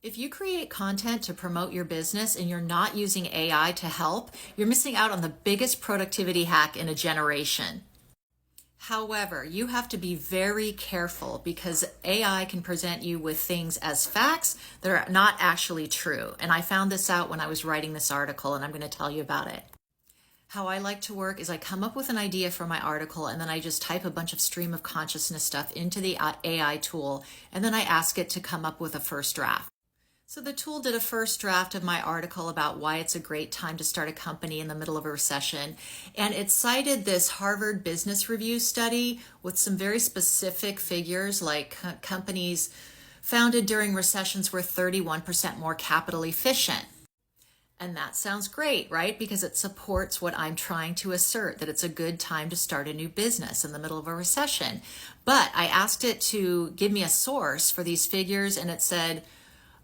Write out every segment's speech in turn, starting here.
If you create content to promote your business and you're not using AI to help, you're missing out on the biggest productivity hack in a generation. However, you have to be very careful because AI can present you with things as facts that are not actually true. And I found this out when I was writing this article, and I'm going to tell you about it. How I like to work is I come up with an idea for my article and then I just type a bunch of stream of consciousness stuff into the AI tool, and then I ask it to come up with a first draft. So the tool did a first draft of my article about why it's a great time to start a company in the middle of a recession. And it cited this Harvard Business Review study with some very specific figures, like companies founded during recessions were 31% more capital efficient. And that sounds great, right? Because it supports what I'm trying to assert, that it's a good time to start a new business in the middle of a recession. But I asked it to give me a source for these figures, and it said,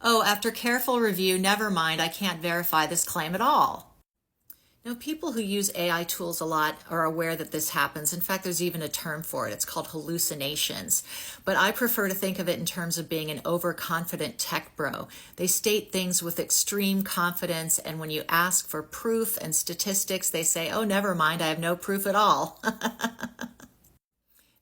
"Oh, after careful review, never mind, I can't verify this claim at all." Now, people who use AI tools a lot are aware that this happens. In fact, there's even a term for it. It's called hallucinations. But I prefer to think of it in terms of being an overconfident tech bro. They state things with extreme confidence, and when you ask for proof and statistics, they say, "Oh, never mind, I have no proof at all."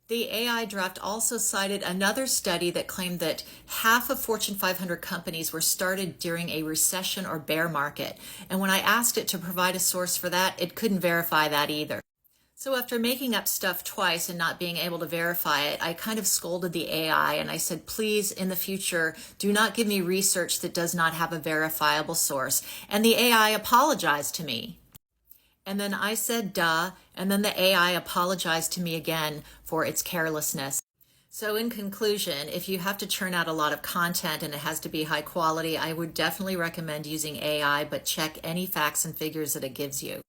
The AI draft also cited another study that claimed that half of Fortune 500 companies were started during a recession or bear market. And when I asked it to provide a source for that, it couldn't verify that either. So after making up stuff twice and not being able to verify it, I kind of scolded the AI and I said, "Please, in the future, do not give me research that does not have a verifiable source." And the AI apologized to me. And then I said, "Duh," and then the AI apologized to me again for its carelessness. So in conclusion, if you have to churn out a lot of content and it has to be high quality, I would definitely recommend using AI, but check any facts and figures that it gives you.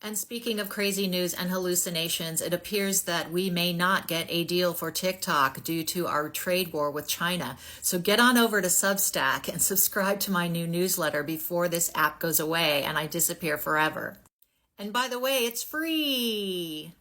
And speaking of crazy news and hallucinations, it appears that we may not get a deal for TikTok due to our trade war with China. So get on over to Substack and subscribe to my new newsletter before this app goes away and I disappear forever. And by the way, it's free.